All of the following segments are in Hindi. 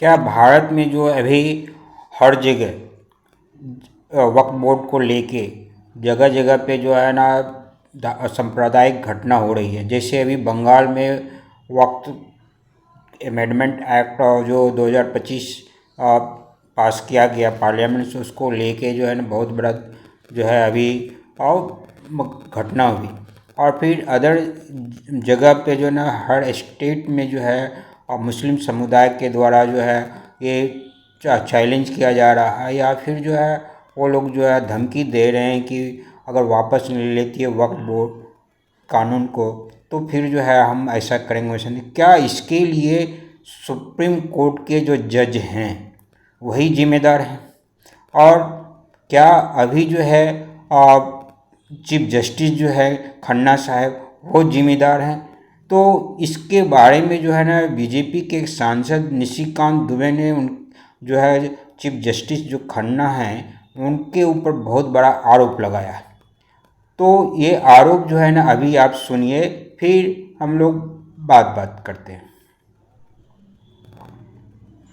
क्या भारत में जो अभी हर जगह वक्फ बोर्ड को लेके जगह जगह पे जो है ना सांप्रदायिक घटना हो रही है। जैसे अभी बंगाल में वक्फ अमेंडमेंट एक्ट जो 2025 पास किया गया पार्लियामेंट से, उसको लेके जो है ना बहुत बड़ा जो है अभी घटना हुई। और फिर अदर जगह पे जो है ना हर स्टेट में जो है मुस्लिम समुदाय के द्वारा जो है ये चैलेंज किया जा रहा है, या फिर जो है वो लोग जो है धमकी दे रहे हैं कि अगर वापस नहीं लेती है वक्फ बोर्ड कानून को तो फिर जो है हम ऐसा करेंगे वैसा नहीं। क्या इसके लिए सुप्रीम कोर्ट के जो जज हैं वही जिम्मेदार हैं? और क्या अभी जो है चीफ जस्टिस जो है खन्ना साहब वो जिम्मेदार हैं? तो इसके बारे में जो है ना बीजेपी के एक सांसद निशिकांत दुबे ने उन जो है चीफ जस्टिस जो खन्ना हैं उनके ऊपर बहुत बड़ा आरोप लगाया है। तो ये आरोप जो है ना अभी आप सुनिए, फिर हम लोग बात करते हैं।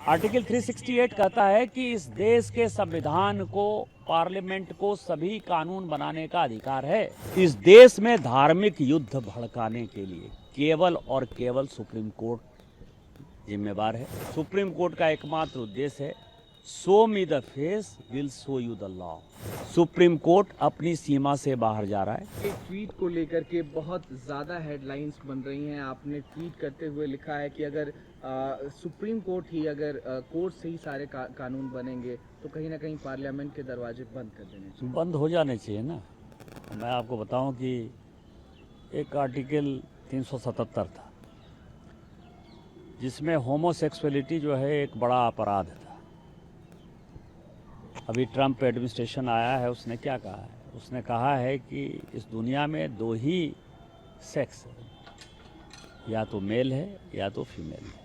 आर्टिकल 368 कहता है कि इस देश के संविधान को, पार्लियामेंट को सभी कानून बनाने का अधिकार है। इस देश में धार्मिक युद्ध भड़काने के लिए केवल और केवल सुप्रीम कोर्ट जिम्मेवार है। सुप्रीम कोर्ट का एकमात्र उद्देश्य है show me the face will show you the law. Supreme court अपनी सीमा से बाहर जा रहा है। एक ट्वीट को लेकर के बहुत ज़्यादा हेडलाइंस बन रही हैं। आपने ट्वीट करते हुए लिखा है कि अगर सुप्रीम कोर्ट ही अगर कोर्ट से ही सारे कानून बनेंगे तो कहीं ना कहीं पार्लियामेंट के दरवाजे बंद कर देने चाहिए। बंद हो जाने चाहिए ना। मैं आपको बताऊं कि एक आर्टिकल 377 था जिसमें होमोसेक्सुअलिटी जो है एक बड़ा अपराध था। अभी ट्रंप एडमिनिस्ट्रेशन आया है, उसने क्या कहा है? उसने कहा है कि इस दुनिया में दो ही सेक्स है, या तो मेल है या तो फीमेल है।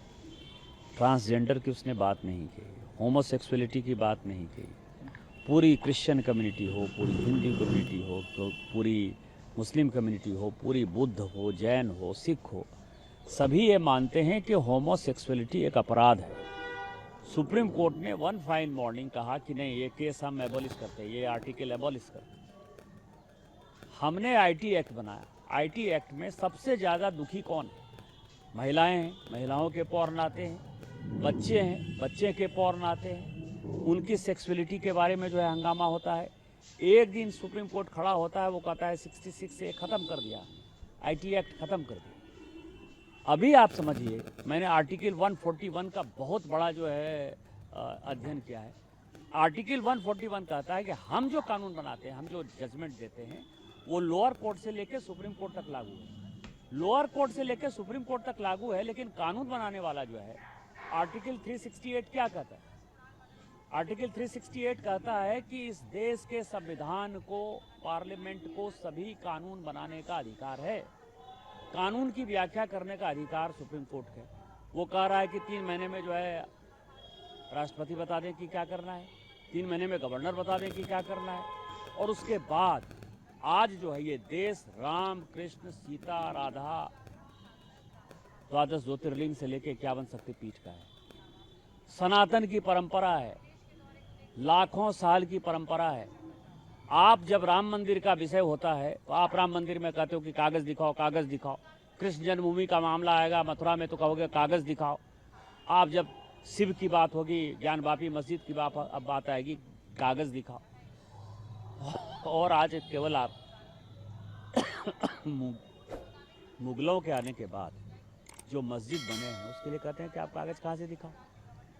ट्रांसजेंडर की उसने बात नहीं की, होमोसेक्सुअलिटी की बात नहीं की। पूरी क्रिश्चियन कम्युनिटी हो, पूरी हिंदू कम्युनिटी हो, पूरी मुस्लिम कम्युनिटी हो, पूरी बुद्ध हो, जैन हो, सिख हो, सभी ये मानते हैं कि होमोसेक्सुअलिटी एक अपराध है। सुप्रीम कोर्ट ने वन फाइन मॉर्निंग कहा कि नहीं, ये केस हम एबॉलिश करते हैं, ये आर्टिकल एबॉलिश करते हैं। हमने आईटी एक्ट बनाया। आईटी एक्ट में सबसे ज़्यादा दुखी कौन है? महिलाएं हैं, महिलाओं के पॉर्न आते हैं। बच्चे हैं, बच्चे के पॉर्न आते हैं। उनकी सेक्सुअलिटी के बारे में जो है हंगामा होता है। एक दिन सुप्रीम कोर्ट खड़ा होता है, वो कहता है 66 से ख़त्म कर दिया, आईटी एक्ट ख़त्म कर दिया। अभी आप समझिए, मैंने आर्टिकल 141 का बहुत बड़ा जो है अध्ययन किया है। आर्टिकल 141 कहता है कि हम जो कानून बनाते हैं, हम जो जजमेंट देते हैं, वो लोअर कोर्ट से लेकर सुप्रीम कोर्ट तक लागू है। लोअर कोर्ट से लेकर सुप्रीम कोर्ट तक लागू है, लेकिन कानून बनाने वाला जो है आर्टिकल 368 क्या कहता है? आर्टिकल 368 कहता है कि इस देश के संविधान को, पार्लियामेंट को सभी कानून बनाने का अधिकार है। कानून की व्याख्या करने का अधिकार सुप्रीम कोर्ट है। वो कह रहा है कि 3 महीने में जो है राष्ट्रपति बता दें कि क्या करना है, 3 महीने में गवर्नर बता दें कि क्या करना है, और उसके बाद आज जो है ये देश राम, कृष्ण, सीता, राधा, द्वादश ज्योतिर्लिंग से लेकर 51 शक्तिपीठ का है। सनातन की परंपरा है, लाखों साल की परंपरा है। आप जब राम मंदिर का विषय होता है तो आप राम मंदिर में कहते हो कि कागज़ दिखाओ, कागज़ दिखाओ। कृष्ण जन्मभूमि का मामला आएगा मथुरा में तो कहोगे कागज़ दिखाओ। आप जब शिव की बात होगी, ज्ञानवापी मस्जिद की बात आएगी, कागज़ दिखाओ। और आज केवल आप मुगलों के आने के बाद जो मस्जिद बने हैं उसके लिए कहते हैं कि आप कागज़ कहाँ से दिखाओ।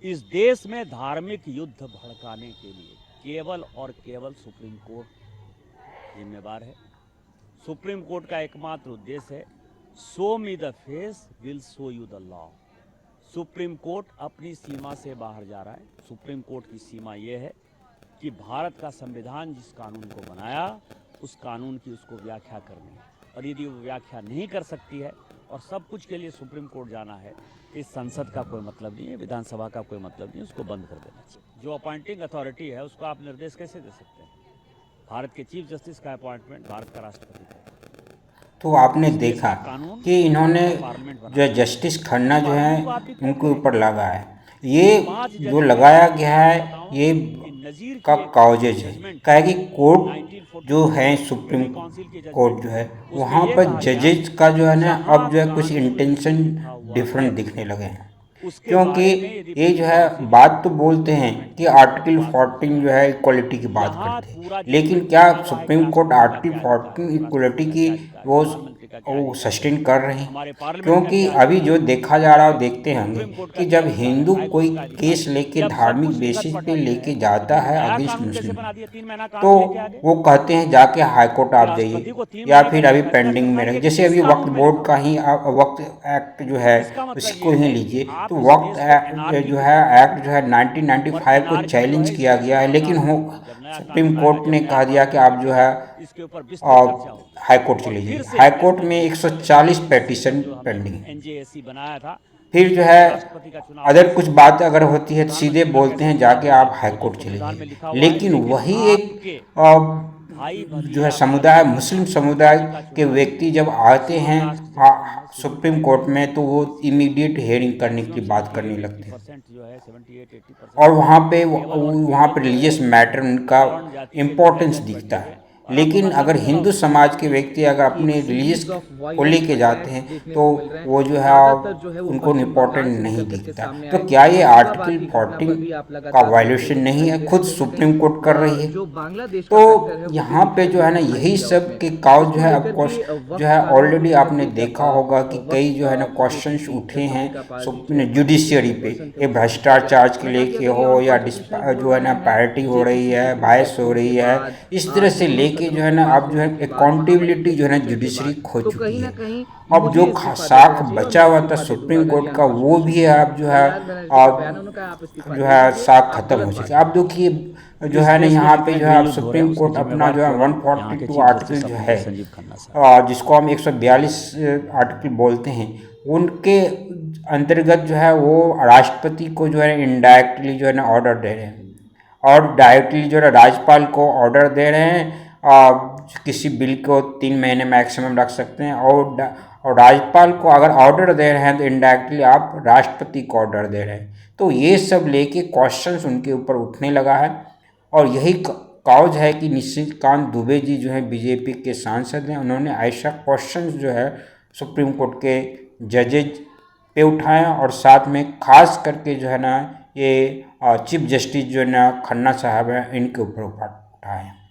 इस देश में धार्मिक युद्ध भड़काने के लिए केवल और केवल सुप्रीम कोर्ट जिम्मेवार है। सुप्रीम कोर्ट का एकमात्र उद्देश्य है show me the face will show you the law. Supreme court अपनी सीमा से बाहर जा रहा है। सुप्रीम कोर्ट की सीमा यह है कि भारत का संविधान जिस कानून को बनाया उस कानून की उसको व्याख्या करनी है, और यदि वो व्याख्या नहीं कर सकती है और सब कुछ के लिए सुप्रीम कोर्ट जाना है, इस संसद का कोई मतलब नहीं है, विधानसभा का कोई मतलब नहीं है, उसको बंद कर देना चाहिए। जो अपॉइंटिंग अथॉरिटी है उसको आप निर्देश कैसे दे सकते हैं? भारत के चीफ जस्टिस का अपॉइंटमेंट भारत का राष्ट्रपति का। तो आपने देखा कि इन्होंने जो जस्टिस खन्ना जो है उनके ऊपर लगा है। ये जो लगाया गया है ये का काउजेज है, क्या है कि कोर्ट जो है सुप्रीम कोर्ट जो है वहाँ पर जजेज का जो है ना अब जो है कुछ इंटेंशन डिफरेंट दिखने लगे हैं, क्योंकि ये जो है बात तो बोलते हैं कि आर्टिकल 14 जो है इक्वलिटी की बात करते हैं, लेकिन क्या सुप्रीम कोर्ट आर्टिकल 14 इक्वलिटी की वो सस्टेन कर रहे हैं? क्योंकि अभी जो देखा जा रहा है देखते होंगे कि जब हिंदू कोई केस लेके धार्मिक बेसिस पे लेके जाता है अगेंस्ट मुस्लिम, तो वो कहते हैं जाके हाई कोर्ट आप जाइए या फिर अभी पेंडिंग में रहे। जैसे अभी वक्फ बोर्ड का ही वक्फ एक्ट जो है उसको ही लीजिए, तो वक्फ जो है एक्ट जो है 1995 को चैलेंज किया गया है, लेकिन सुप्रीम कोर्ट ने कहा दिया कि आप जो है हाई कोर्ट चले जाइए। हाई कोर्ट में 140 पेटिशन पेंडिंग है। फिर जो है अगर कुछ बात अगर होती है तो सीधे बोलते हैं जाके आप हाई कोर्ट चले जाइए, लेकिन वही एक जो है समुदाय मुस्लिम समुदाय के व्यक्ति जब आते हैं सुप्रीम कोर्ट में तो वो इमीडिएट हेयरिंग करने की बात करने लगते हैं और वहाँ पे रिलीजियस मैटर उनका इम्पोर्टेंस दिखता है। लेकिन अगर हिंदू समाज के व्यक्ति अगर अपने रिलीजियस को लेके जाते हैं तो वो जो है उनको इम्पोर्टेंट नहीं दिखता। तो क्या ये आर्टिकल 14 का वायलेशन नहीं है? खुद सुप्रीम कोर्ट कर रही है। तो यहाँ पे जो है ना यही सब के काउज जो है ऑफकोर्स जो है ऑलरेडी आपने देखा होगा कि कई जो है ना क्वेश्चंस उठे हैं जुडिशियरी पे, ये भ्रष्टाचार के लेके हो या जो है ना पैरिटी हो रही है, बायस हो रही है, इस तरह से लेके जो है ना अब जो है अकाउंटेबिलिटी जो है ना जुडिशरी खो चुकी है। अब जो साख बचा हुआ था सुप्रीम कोर्ट का वो भी है अब जो है साख खत्म हो चुकी है। अब देखिए जो है ना यहाँ पे जो है अब सुप्रीम कोर्ट अपना जो है 142 आर्टिकल जो है जिसको हम 142 आर्टिकल बोलते हैं उनके अंतर्गत जो है वो राष्ट्रपति को जो है इनडायरेक्टली जो है ना ऑर्डर दे रहे हैं और डायरेक्टली जो है राज्यपाल को ऑर्डर दे रहे हैं किसी बिल को 3 महीने मैक्सिमम रख सकते हैं और राज्यपाल को अगर ऑर्डर दे रहे हैं तो इनडायरेक्टली आप राष्ट्रपति को ऑर्डर दे रहे हैं। तो ये सब लेके क्वेश्चंस उनके ऊपर उठने लगा है और यही काउज है कि निशिकांत दुबे जी जो है बीजेपी के सांसद हैं, उन्होंने ऐसा क्वेश्चंस जो है सुप्रीम कोर्ट के जजेज पे उठाए और साथ में खास करके जो है ना ये चीफ जस्टिस जो है ना खन्ना साहब हैं इनके ऊपर उठाए हैं।